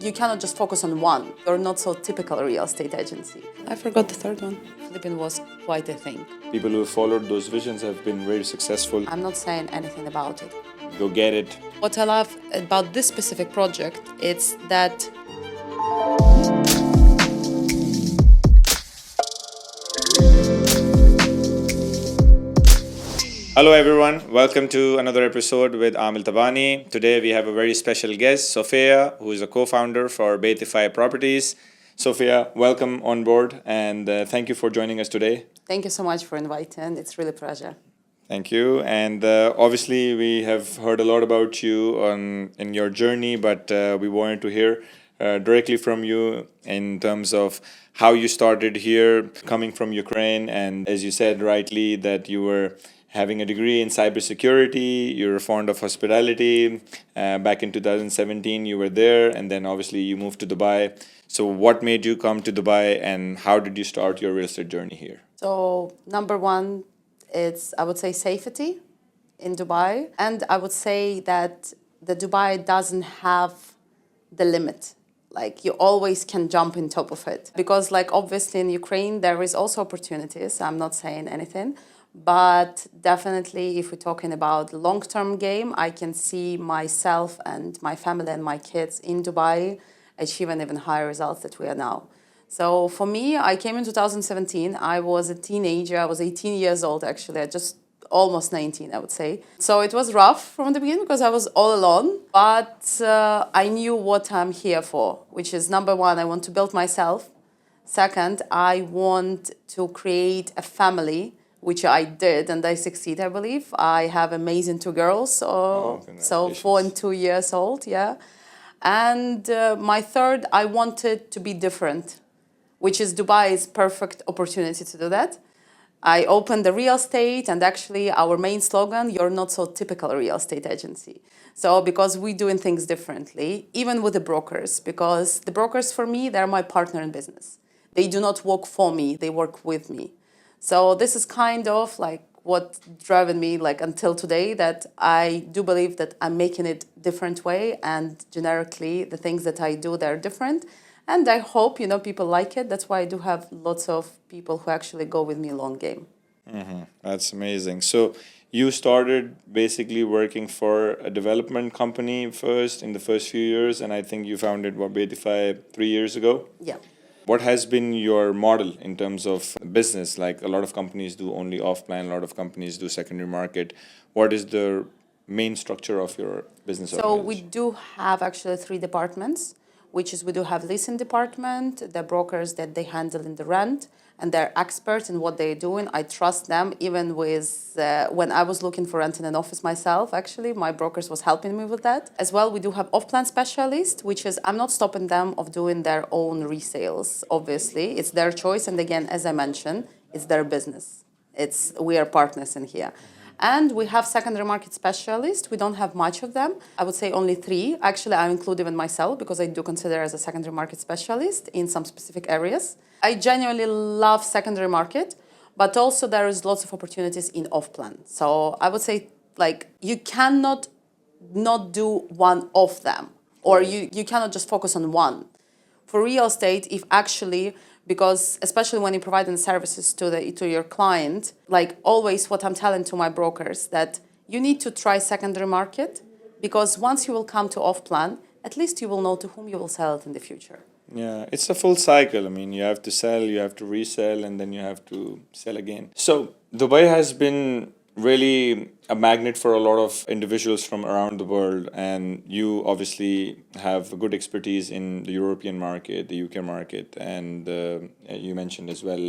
you cannot just focus on one. You're not so typical real estate agency. I forgot the third one. Philippines was quite a thing. People who followed those visions have been very successful. I'm not saying anything about it. Go get it. What I love about this specific project is that Hello everyone, welcome to another episode with Aamil Tabani. Today we have a very special guest, Sofiia, who is a co-founder for Baytify Properties. Sofiia, welcome on board and thank you for joining us today. Thank you so much for inviting. It's really a pleasure. Thank you. And obviously we have heard a lot about you in your journey, but we wanted to hear directly from you in terms of how you started here, coming from Ukraine, and as you said rightly that you were having a degree in cybersecurity, you're fond of hospitality. Back in 2017, you were there, and then obviously you moved to Dubai. So what made you come to Dubai, and how did you start your real estate journey here? So number one, it's, I would say, safety in Dubai. And I would say that the Dubai doesn't have the limit. Like, you always can jump in top of it. Because, like, obviously in Ukraine, there is also opportunities. I'm not saying anything. But definitely, if we're talking about long-term game, I can see myself and my family and my kids in Dubai achieving even higher results that we are now. So for me, I came in 2017. I was a teenager. I was 18 years old, actually. I just almost 19, I would say. So it was rough from the beginning because I was all alone. But I knew what I'm here for, which is number one, I want to build myself. Second, I want to create a family, which I did, and I succeed, I believe. I have amazing two girls, so 4 and 2 years old, yeah. And my third, I wanted to be different, which is Dubai's perfect opportunity to do that. I opened the real estate, and actually our main slogan, you're not so typical real estate agency. So because we're doing things differently, even with the brokers, because the brokers for me, they're my partner in business. They do not work for me, they work with me. So this is kind of like what driven me like until today, that I do believe that I'm making it different way, and generically the things that I do, they're different. And I hope, you know, people like it. That's why I do have lots of people who actually go with me long game. Mm-hmm. That's amazing. So you started basically working for a development company first in the first few years, and I think you founded Baytify 3 years ago. Yeah. What has been your model in terms of business? Like, a lot of companies do only off-plan, a lot of companies do secondary market. What is the main structure of your business So we do have actually 3 departments, which is we do have leasing department, the brokers that they handle in the rent, and they're experts in what they're doing. I trust them, even with, when I was looking for renting an office myself, actually, my brokers was helping me with that. As well, we do have off-plan specialists, which is, I'm not stopping them of doing their own resales, obviously. It's their choice, and again, as I mentioned, it's their business. We are partners in here. And we have secondary market specialists. We don't have much of them. I would say only 3. Actually, I include even myself because I do consider as a secondary market specialist in some specific areas. I genuinely love secondary market, but also there is lots of opportunities in off-plan. So I would say, like, you cannot not do one of them, or you cannot just focus on one. For real estate, if actually, because especially when you're providing services to your client, like always what I'm telling to my brokers, that you need to try secondary market, because once you will come to off-plan, at least you will know to whom you will sell it in the future. Yeah, it's a full cycle. I mean, you have to sell, you have to resell, and then you have to sell again. So Dubai has been really a magnet for a lot of individuals from around the world, and you obviously have a good expertise in the European market, the UK market, and you mentioned as well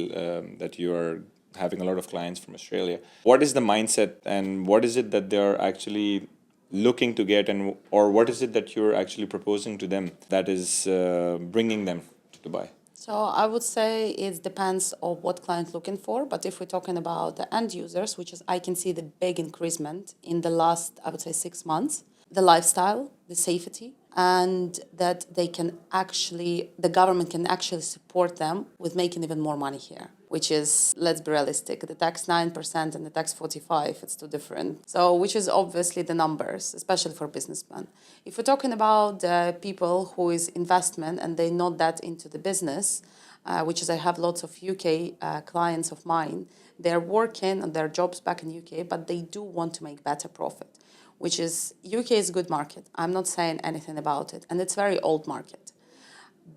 that you are having a lot of clients from Australia. What is the mindset, and what is it that they're actually looking to get, and or what is it that you're actually proposing to them that is bringing them to Dubai? So I would say it depends on what client looking for, but if we're talking about the end users, which is I can see the big increasement in the last, I would say, 6 months, the lifestyle, the safety, and that they can actually, the government can actually support them with making even more money here. which is, let's be realistic, the tax 9% and the tax 45%, it's too different. So, which is obviously the numbers, especially for businessmen. If we're talking about people who is investment and they're not that into the business, which is I have lots of UK clients of mine, they're working on their jobs back in UK, but they do want to make better profit, which is, UK is a good market. I'm not saying anything about it. And it's a very old market.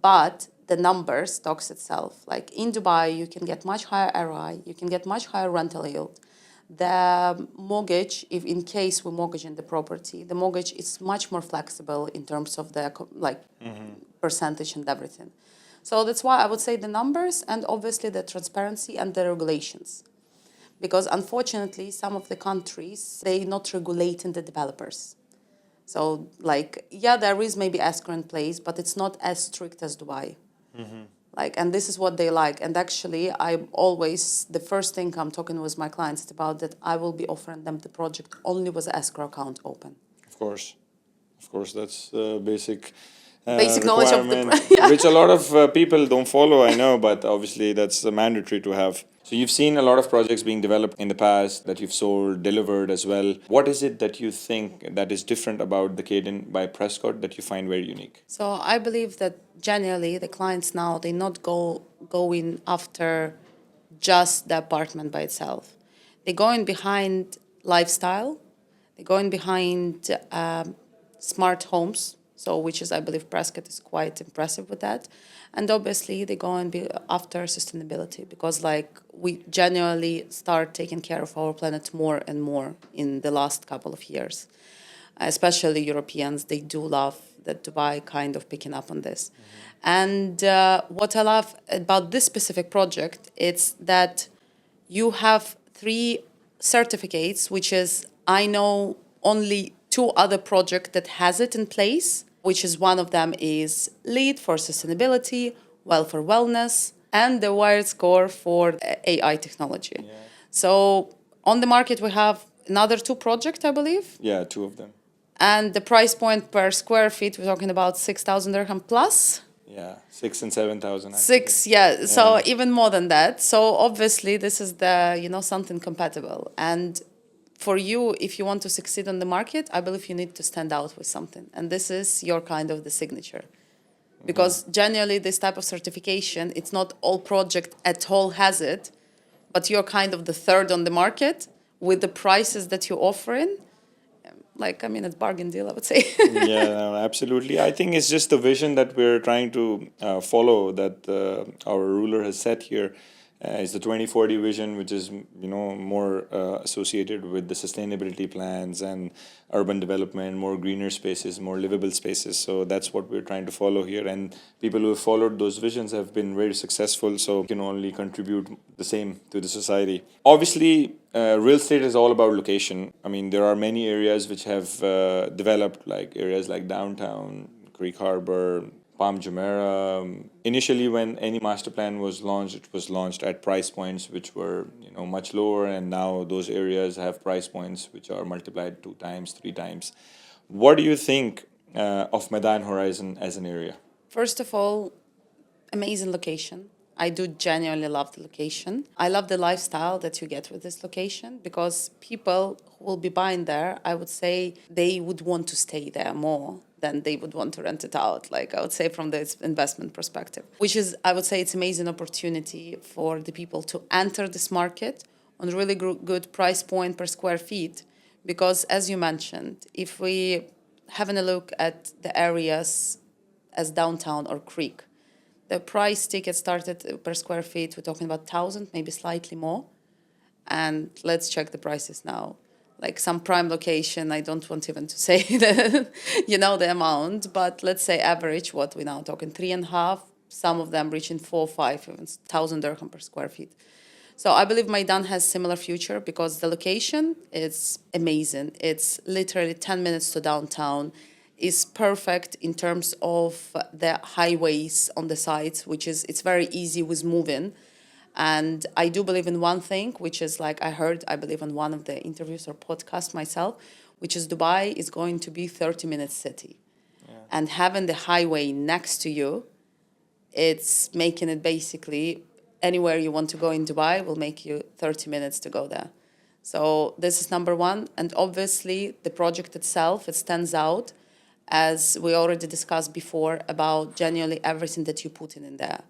But the numbers talks itself. Like in Dubai, you can get much higher ROI, you can get much higher rental yield. The mortgage, if in case we mortgage in the property, the mortgage is much more flexible in terms of the percentage and everything. So that's why I would say the numbers and obviously the transparency and the regulations. Because unfortunately, some of the countries, they're not regulating the developers. So there is maybe escrow in place, but it's not as strict as Dubai. And this is what they like. And actually, I always, the first thing I'm talking with my clients is about that I will be offering them the project only with the escrow account open. Of course, that's basic knowledge of the which a lot of people don't follow, I know, but obviously that's mandatory to have. So you've seen a lot of projects being developed in the past that you've sold, delivered as well. What is it that you think that is different about the Ks'Din by Prescott that you find very unique? So I believe that generally the clients now, they're not going after just the apartment by itself. They're going behind lifestyle. They're going behind smart homes. So, which is, I believe, Prescott is quite impressive with that. And obviously, they go and be after sustainability because, we genuinely start taking care of our planet more and more in the last couple of years. Especially Europeans, they do love that Dubai kind of picking up on this. And what I love about this specific project, it's that you have 3 certificates, which is, I know only 2 other projects that has it in place, which is one of them is LEED for sustainability, WELL for wellness, and the wired score for AI technology. Yeah. So on the market, we have another 2 projects, I believe. Yeah, 2 of them. And the price point per square feet, we're talking about 6,000 dirham plus. Yeah, 6,000 and 7,000. 6, yeah. So even more than that. So obviously, this is something compatible. And for you, if you want to succeed on the market, I believe you need to stand out with something. And this is your kind of the signature. Because generally, this type of certification, it's not all project at all has it, but you're kind of the third on the market with the prices that you're offering. It's bargain deal, I would say. Yeah, no, absolutely. I think it's just the vision that we're trying to follow that our ruler has set here. It's the 2040 vision, which is more associated with the sustainability plans and urban development, more greener spaces, more livable spaces. So that's what we're trying to follow here. And people who have followed those visions have been very successful. So can only contribute the same to the society. Obviously, real estate is all about location. I mean, there are many areas which have developed, like areas like downtown, Greek Harbor, Palm Jumeirah. Initially, when any master plan was launched, it was launched at price points which were much lower, and now those areas have price points which are multiplied 2 times, 3 times. What do you think of Meydan Horizon as an area? First of all, amazing location. I do genuinely love the location. I love the lifestyle that you get with this location because people who will be buying there, I would say they would want to stay there more than they would want to rent it out, I would say from the investment perspective, which is, I would say it's amazing opportunity for the people to enter this market on really good price point per square feet. Because as you mentioned, if we having a look at the areas as downtown or Creek, the price ticket started per square feet, we're talking about 1,000, maybe slightly more. And let's check the prices now. Some prime location, I don't want even to say the amount, but let's say average, what we're now talking, 3.5, some of them reaching 4, 5, even 1,000 dirham per square feet. So I believe Meydan has similar future because the location is amazing. It's literally 10 minutes to downtown. Is perfect in terms of the highways on the sides, which is, it's very easy with moving. And I do believe in one thing, which is I heard, I believe in one of the interviews or podcasts myself, which is Dubai is going to be 30-minute city. Yeah. And having the highway next to you, it's making it basically anywhere you want to go in Dubai will make you 30 minutes to go there. So this is number one. And obviously the project itself, it stands out, as we already discussed before, about genuinely everything that you put in there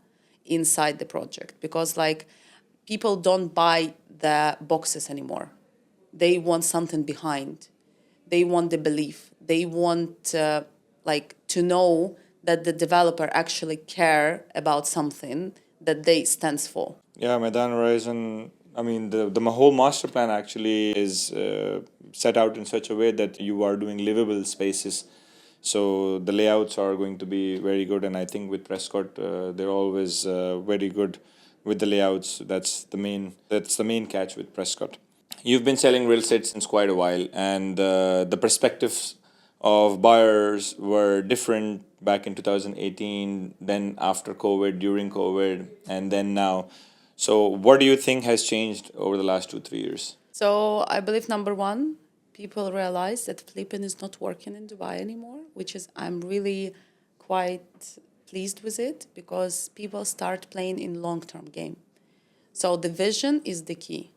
inside the project. Because like people don't buy the boxes anymore. They want something behind. They want the belief. They want to know that the developer actually care about something that they stands for. Yeah, Maidan Horizon, I mean, the whole master plan actually is set out in such a way that you are doing livable spaces. So the layouts are going to be very good, and I think with Prescott, they're always very good with the layouts. That's the main catch with Prescott. You've been selling real estate since quite a while, and the perspectives of buyers were different back in 2018, then after COVID, during COVID, and then now. So what do you think has changed over the last 2-3 years? So I believe number one, people realize that flipping is not working in Dubai anymore, which is, I'm really quite pleased with it, because people start playing in long-term game. So the vision is the key.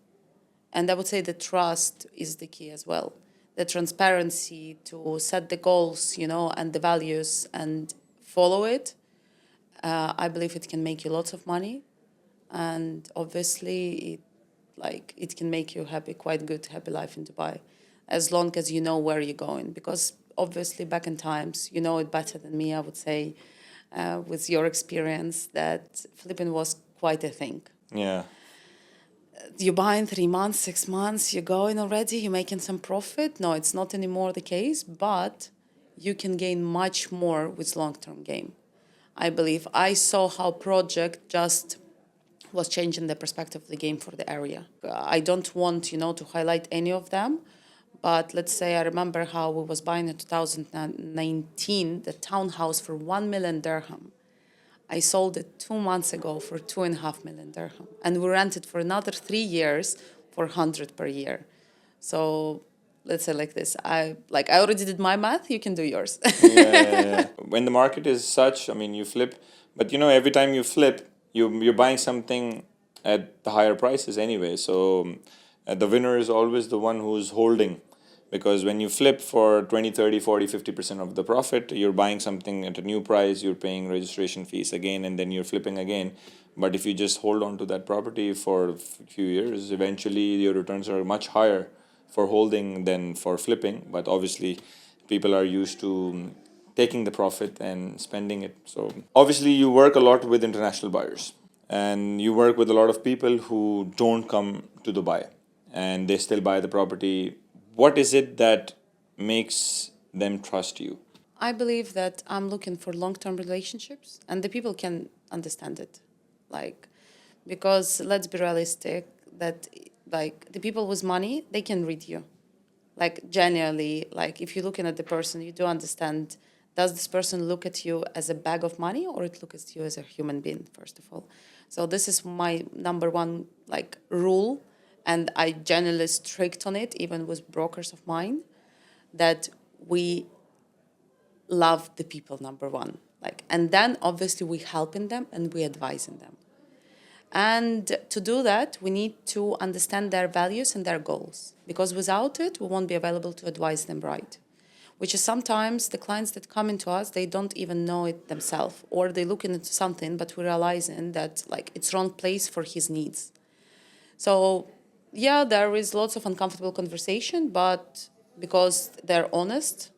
And I would say the trust is the key as well. The transparency to set the goals, and the values and follow it. I believe it can make you lots of money. And obviously, it can make you quite good, happy life in Dubai, as long as you know where you're going. Because obviously, back in times, you know it better than me, I would say, with your experience, that flipping was quite a thing. Yeah. You buy in 3 months, 6 months, you're going already, you're making some profit. No, it's not anymore the case, but you can gain much more with long-term game. I believe I saw how project just was changing the perspective of the game for the area. I don't want, to highlight any of them, but let's say I remember how we was buying in 2019 the townhouse for 1 million dirham. I sold it 2 months ago for 2.5 million dirham, and we rented for another 3 years for 100 per year. So let's say like this, I already did my math. You can do yours. Yeah. When the market is such, I mean, you flip, but every time you flip, you're buying something at the higher prices anyway. So the winner is always the one who's holding. Because when you flip for 20, 30, 40, 50% of the profit, you're buying something at a new price, you're paying registration fees again, and then you're flipping again. But if you just hold on to that property for a few years, eventually your returns are much higher for holding than for flipping. But obviously, people are used to taking the profit and spending it. So obviously, you work a lot with international buyers, and you work with a lot of people who don't come to Dubai, and they still buy the property. What is it that makes them trust you? I believe that I'm looking for long-term relationships, and the people can understand it. Because let's be realistic, that the people with money, they can read you. Genuinely, if you're looking at the person, you do understand, does this person look at you as a bag of money, or it looks at you as a human being, first of all? So this is my number one rule. And I generally strict on it, even with brokers of mine, that we love the people, number one. And then obviously we helping them and we advising them. And to do that, we need to understand their values and their goals, because without it, we won't be available to advise them right. Which is sometimes the clients that come into us, they don't even know it themselves, or they look into something, but we're realizing that it's wrong place for his needs. So yeah, there is lots of uncomfortable conversation, but because they're honest,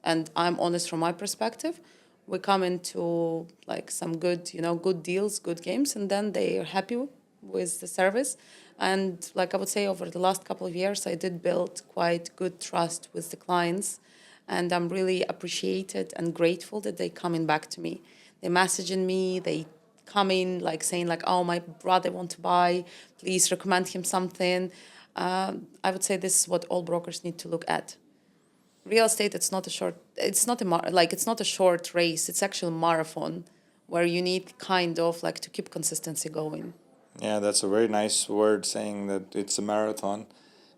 and I'm honest from my perspective, we come into some good, good deals, good games, and then they are happy with the service. And I would say over the last couple of years, I did build quite good trust with the clients, and I'm really appreciated and grateful that they coming back to me. They messaging me, they come in saying oh, my brother want to buy, please recommend him something. I would say this is what all brokers need to look at. Real estate, it's not a short race. It's actually a marathon where you need kind of to keep consistency going. Yeah, that's a very nice word, saying that it's a marathon.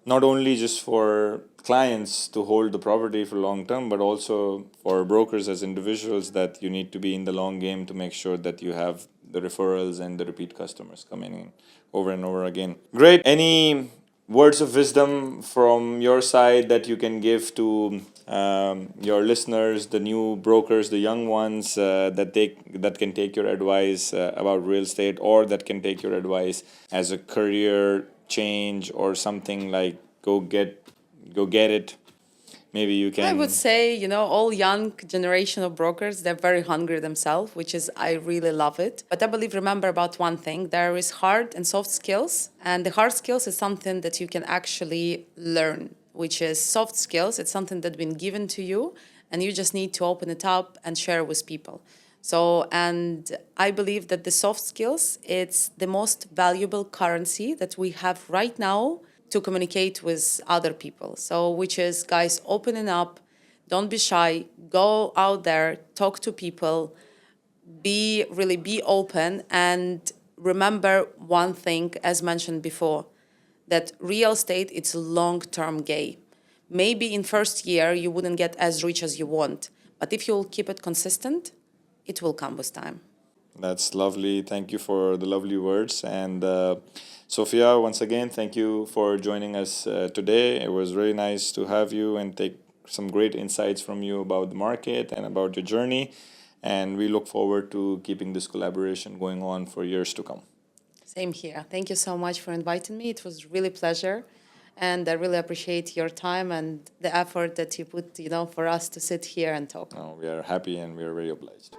Not only just for clients to hold the property for long term, but also for brokers as individuals, that you need to be in the long game to make sure that you have the referrals and the repeat customers coming in over and over again. Great. Any words of wisdom from your side that you can give to your listeners, the new brokers, the young ones that can take your advice about real estate, or that can take your advice as a career change or something like go get it? Maybe you can. I would say, all young generation of brokers, they're very hungry themselves, which is, I really love it. But I believe, remember about one thing, there is hard and soft skills. And the hard skills is something that you can actually learn, which is soft skills. It's something that's been given to you, and you just need to open it up and share with people. So, and I believe that the soft skills, it's the most valuable currency that we have right now to communicate with other people. So, which is, guys, opening up, don't be shy, go out there, talk to people, be open, and remember one thing, as mentioned before, that real estate, it's a long-term game. Maybe in first year, you wouldn't get as rich as you want, but if you'll keep it consistent, it will come with time. That's lovely. Thank you for the lovely words. And Sofiia, once again, thank you for joining us today. It was really nice to have you and take some great insights from you about the market and about your journey. And we look forward to keeping this collaboration going on for years to come. Same here. Thank you so much for inviting me. It was really a pleasure. And I really appreciate your time and the effort that you put, for us to sit here and talk. We are happy and we are very obliged.